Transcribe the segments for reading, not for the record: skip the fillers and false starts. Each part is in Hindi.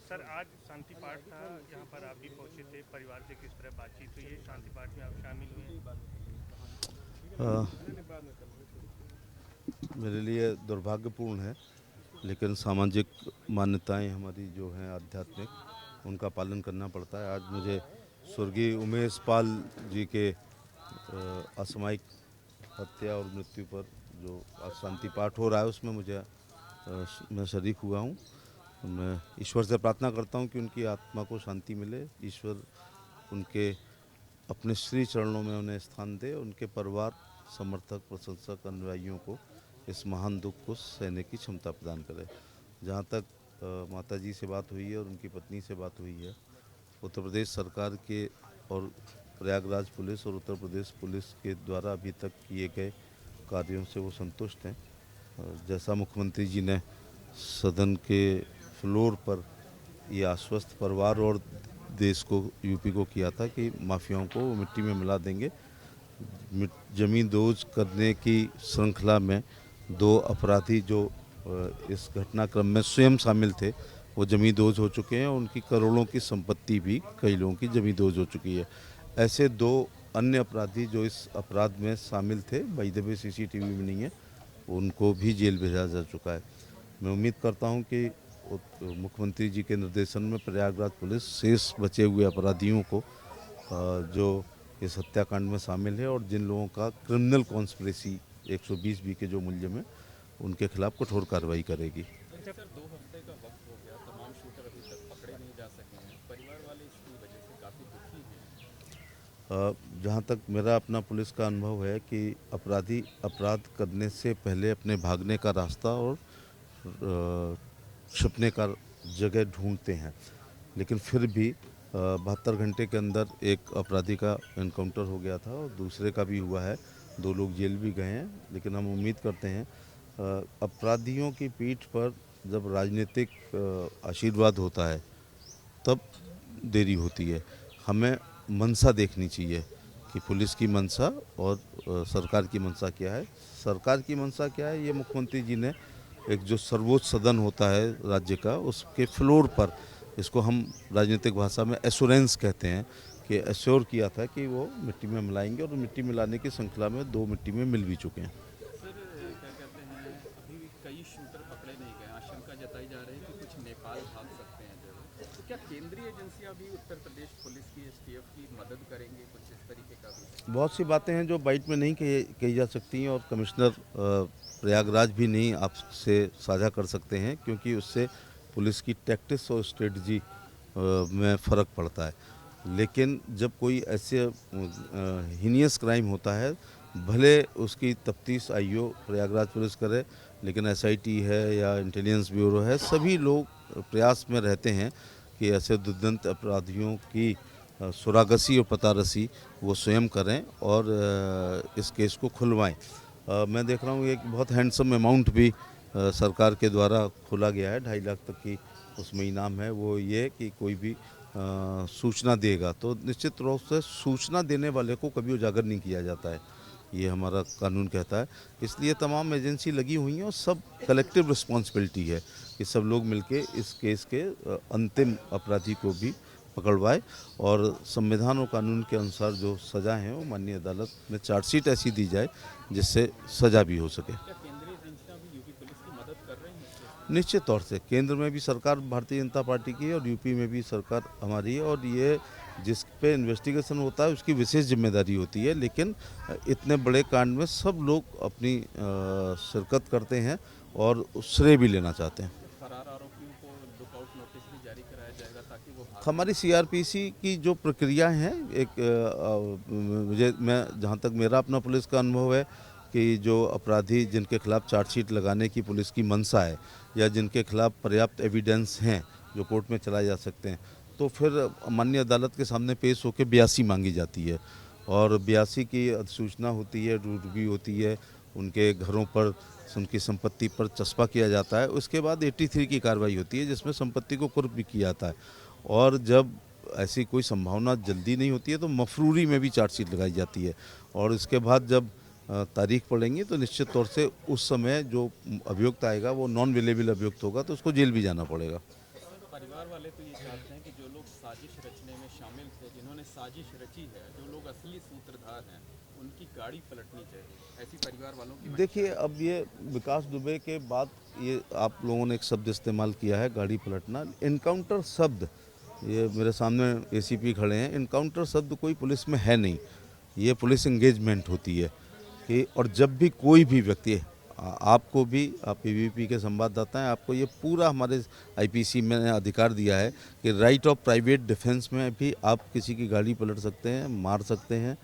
सर आज शांति पाठ था, यहाँ पर आप भी पहुँचे थे, परिवार से किस तरह बातचीत हुई है, शांति पाठ में आप शामिल हुए? अ, मेरे लिए दुर्भाग्यपूर्ण है, लेकिन सामाजिक मान्यताएं हमारी जो हैं आध्यात्मिक, उनका पालन करना पड़ता है। आज मुझे स्वर्गीय उमेश पाल जी के असामयिक हत्या और मृत्यु पर जो आज शांति पाठ हो रहा है उसमें मैं शरीक हुआ हूँ। मैं ईश्वर से प्रार्थना करता हूँ कि उनकी आत्मा को शांति मिले, ईश्वर उनके अपने श्री चरणों में उन्हें स्थान दे, उनके परिवार, समर्थक, प्रशंसक, अनुयायियों को इस महान दुख को सहने की क्षमता प्रदान करे। जहाँ तक माता जी से बात हुई है और उनकी पत्नी से बात हुई है, उत्तर प्रदेश सरकार के और प्रयागराज पुलिस और उत्तर प्रदेश पुलिस के द्वारा अभी तक किए गए कार्यों से वो संतुष्ट हैं। जैसा मुख्यमंत्री जी ने सदन के फ्लोर पर ये आश्वस्त परिवार और देश को, यूपी को किया था कि माफियाओं को वो मिट्टी में मिला देंगे। जमीन दोज करने की श्रृंखला में दो अपराधी जो इस घटनाक्रम में स्वयं शामिल थे, वो जमीन दोज हो चुके हैं। उनकी करोड़ों की संपत्ति भी कई लोगों की जमीन दोज हो चुकी है। ऐसे दो अन्य अपराधी जो इस अपराध में शामिल थे, बाय द वे सीसीटीवी में नहीं है, उनको भी जेल भेजा जा चुका है। मैं उम्मीद करता हूं कि मुख्यमंत्री जी के निर्देशन में प्रयागराज पुलिस शेष बचे हुए अपराधियों को जो इस हत्याकांड में शामिल है और जिन लोगों का क्रिमिनल कॉन्स्पिरेसी 120 बी के जो मुलजिम है, उनके खिलाफ कठोर कार्रवाई करेगी। सर 2 हफ्ते का वक्त हो गया, तमाम शूटर अभी तक पकड़े नहीं जा सके हैं। परिवार वाले इसकी वजह से काफ़ी दुखी हैं। जहाँ तक मेरा अपना पुलिस का अनुभव है कि अपराधी अपराध करने से पहले अपने भागने का रास्ता और छिपने का जगह ढूंढते हैं, लेकिन फिर भी 72 घंटे के अंदर एक अपराधी का एनकाउंटर हो गया था और दूसरे का भी हुआ है। 2 लोग जेल भी गए हैं, लेकिन हम उम्मीद करते हैं अपराधियों की पीठ पर जब राजनीतिक आशीर्वाद होता है तब देरी होती है। हमें मंशा देखनी चाहिए कि पुलिस की मंशा और सरकार की मंशा क्या है। सरकार की मंशा क्या है, ये मुख्यमंत्री जी ने एक जो सर्वोच्च सदन होता है राज्य का, उसके फ्लोर पर, इसको हम राजनीतिक भाषा में एश्योरेंस कहते हैं, कि एश्योर किया था कि वो मिट्टी में मिलाएंगे और मिट्टी मिलाने की श्रृंखला में 2 मिट्टी में मिल भी चुके हैं। सर क्या कहते हैं, अभी भी कई शूटर पकड़े नहीं गए। आशंका जताई जा रही है कि कुछ नेपाल भाग सकते हैं जो है। तो क्या केंद्रीय एजेंसियां भी उत्तर प्रदेश पुलिस की, एसटीएफ की मदद करेंगे कुछ इस तरीके का भी? बहुत सी बातें हैं जो बाइट में नहीं कही जा सकती हैं और कमिश्नर प्रयागराज भी नहीं आपसे साझा कर सकते हैं, क्योंकि उससे पुलिस की टैक्टिक्स और स्ट्रेटजी में फ़र्क पड़ता है। लेकिन जब कोई ऐसे हीनियस क्राइम होता है, भले उसकी तफ्तीश आईओ प्रयागराज पुलिस करे, लेकिन एसआईटी है या इंटेलिजेंस ब्यूरो है, सभी लोग प्रयास में रहते हैं कि ऐसे दुर्दांत अपराधियों की सुरागसी और पतारसी वो स्वयं करें और इस केस को खुलवाएं। मैं देख रहा हूँ एक बहुत हैंडसम अमाउंट भी सरकार के द्वारा खोला गया है, 2.5 लाख तक की उसमें इनाम है। वो ये कि कोई भी सूचना देगा तो निश्चित रूप से सूचना देने वाले को कभी उजागर नहीं किया जाता है, ये हमारा कानून कहता है। इसलिए तमाम एजेंसी लगी हुई हैं और सब कलेक्टिव रिस्पॉन्सिबिलिटी है कि सब लोग मिलके इस केस के अंतिम अपराधी को भी पकड़वाए और संविधान और कानून के अनुसार जो सज़ा है वो माननीय अदालत में चार्जशीट ऐसी दी जाए जिससे सज़ा भी हो सके। क्या केंद्रीय एजेंसियां भी यूपी पुलिस की मदद कर रही हैं इस केस में? निश्चित तौर से केंद्र में भी सरकार भारतीय जनता पार्टी की है और यूपी में भी सरकार हमारी है, और ये जिस पे इन्वेस्टिगेशन होता है उसकी विशेष जिम्मेदारी होती है। लेकिन इतने बड़े कांड में सब लोग अपनी शिरकत करते हैं और श्रेय भी लेना चाहते हैं। फरार आरोपियों को लुकआउट नोटिस भी जारी कराया जाएगा ताकि वो भाग हमारी सीआरपीसी की जो प्रक्रिया है, एक मैं जहाँ तक मेरा अपना पुलिस का अनुभव है कि जो अपराधी जिनके खिलाफ चार्जशीट लगाने की पुलिस की मंशा है या जिनके खिलाफ पर्याप्त एविडेंस हैं जो कोर्ट में चलाए जा सकते हैं, तो फिर माननीय अदालत के सामने पेश होकर 82 मांगी जाती है और 82 की अधिसूचना होती है, रूटगी होती है, उनके घरों पर, उनकी संपत्ति पर चस्पा किया जाता है। उसके बाद 83 की कार्रवाई होती है जिसमें संपत्ति को कुर्क भी किया जाता है। और जब ऐसी कोई संभावना जल्दी नहीं होती है तो मफरूरी में भी चार्जशीट लगाई जाती है और इसके बाद जब तारीख पड़ेंगी तो निश्चित तौर से उस समय जो अभियुक्त आएगा वो नॉन अवेलेबल अभियुक्त होगा तो उसको जेल भी जाना पड़ेगा। परिवार वाले तो ये चाहते हैं कि जो लोग साजिश रचने में शामिल थे, जिन्होंने साजिश रची है, जो लोग असली सूत्रधार हैं, उनकी गाड़ी पलटनी चाहिए। ऐसी परिवार वालों की देखिए, अब ये विकास दुबे के बाद ये आप लोगों ने एक शब्द इस्तेमाल किया है, गाड़ी पलटना। इनकाउंटर शब्द, ये मेरे सामने एसीपी खड़े हैं, इनकाउंटर शब्द कोई पुलिस में है नहीं। ये पुलिस एंगेजमेंट होती है कि, और जब भी कोई भी व्यक्ति, आपको भी, आप पीवीपी के संवाददाता हैं, आपको ये पूरा हमारे आईपीसी में अधिकार दिया है कि राइट ऑफ प्राइवेट डिफेंस में भी आप किसी की गाड़ी पलट सकते हैं, मार सकते हैं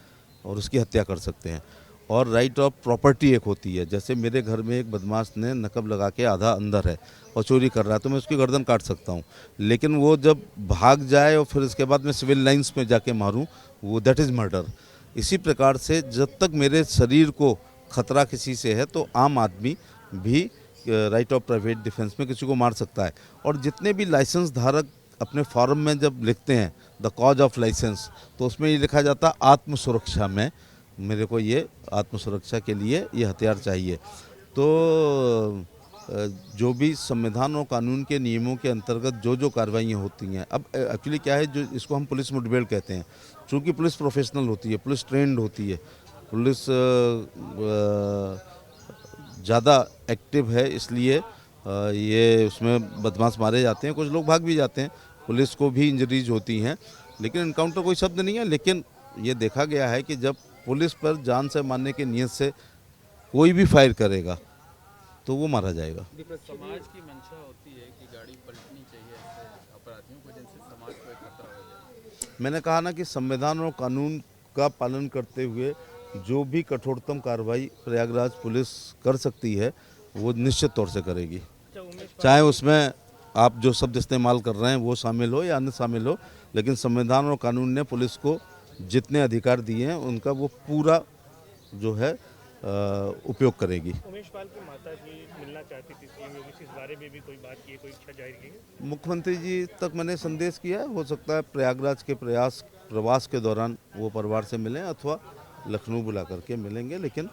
और उसकी हत्या कर सकते हैं। और राइट ऑफ प्रॉपर्टी एक होती है, जैसे मेरे घर में एक बदमाश ने नकब लगा के आधा अंदर है और चोरी कर रहा है, तो मैं उसकी गर्दन काट सकता हूँ, लेकिन वो जब भाग जाए और फिर उसके बाद मैं सिविल लाइंस में जाके मारूँ, वो दैट इज़ मर्डर। इसी प्रकार से जब तक मेरे शरीर को खतरा किसी से है तो आम आदमी भी राइट ऑफ प्राइवेट डिफेंस में किसी को मार सकता है। और जितने भी लाइसेंस धारक अपने फॉर्म में जब लिखते हैं द कॉज ऑफ लाइसेंस, तो उसमें ये लिखा जाता है आत्म सुरक्षा में, मेरे को ये आत्म सुरक्षा के लिए ये हथियार चाहिए। तो जो भी संविधान और कानून के नियमों के अंतर्गत जो जो कार्रवाइयाँ होती हैं, अब एक्चुअली क्या है, जो इसको हम पुलिस मुठभेड़ कहते हैं, चूँकि पुलिस प्रोफेशनल होती है, पुलिस ट्रेंड होती है, पुलिस ज़्यादा एक्टिव है, इसलिए ये उसमें बदमाश मारे जाते हैं, कुछ लोग भाग भी जाते हैं, पुलिस को भी इंजरीज होती हैं। लेकिन इनकाउंटर कोई शब्द नहीं है, लेकिन ये देखा गया है कि जब पुलिस पर जान से मारने की नीयत से कोई भी फायर करेगा तो वो मारा जाएगा। समाज की मंशा होती है कि गाड़ी पलटनी चाहिए ऐसे अपराधियों को, जिनसे समाज को एक खतरा हो जाए। मैंने कहा ना कि संविधान और कानून का पालन करते हुए जो भी कठोरतम कार्रवाई प्रयागराज पुलिस कर सकती है वो निश्चित तौर से करेगी, चाहे उसमें आप जो शब्द इस्तेमाल कर रहे हैं वो शामिल हो या अन्य शामिल हो, लेकिन संविधान और कानून ने पुलिस को जितने अधिकार दिए हैं उनका वो पूरा जो है उपयोग करेगी। उमेश पाल की माता जी मिलना चाहती थी सीएम योगी से, इस बारे में भी कोई बात की है, कोई इच्छा जाहिर की है? मुख्यमंत्री जी तक मैंने संदेश किया है, हो सकता है प्रयागराज के प्रवास के दौरान वो परिवार से मिलें अथवा लखनऊ बुला करके मिलेंगे, लेकिन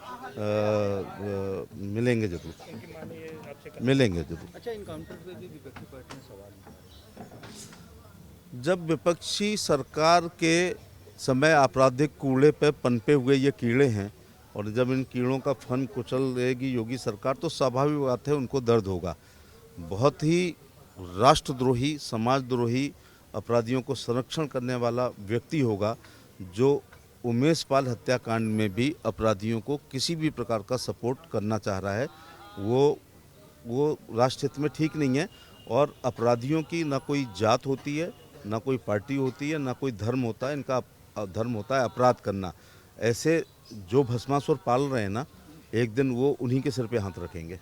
मिलेंगे जरूर, उनकी मां ने ये आपसे मिलेंगे जरूर। अच्छा, इनकाउंटर पे भी विपक्षी पार्टी ने सवाल जब विपक्षी सरकार के समय आपराधिक कूड़े पे पनपे हुए ये कीड़े हैं और जब इन कीड़ों का फन कुचलेगी योगी सरकार, तो स्वाभाविक बात है उनको दर्द होगा। बहुत ही राष्ट्रद्रोही, समाजद्रोही अपराधियों को संरक्षण करने वाला व्यक्ति होगा जो उमेश पाल हत्याकांड में भी अपराधियों को किसी भी प्रकार का सपोर्ट करना चाह रहा है। वो राष्ट्रहित में ठीक नहीं है। और अपराधियों की ना कोई जात होती है, ना कोई पार्टी होती है, ना कोई धर्म होता है, इनका धर्म होता है अपराध करना। ऐसे जो भस्मासुर पाल रहे हैं ना, एक दिन वो उन्हीं के सिर पे हाथ रखेंगे।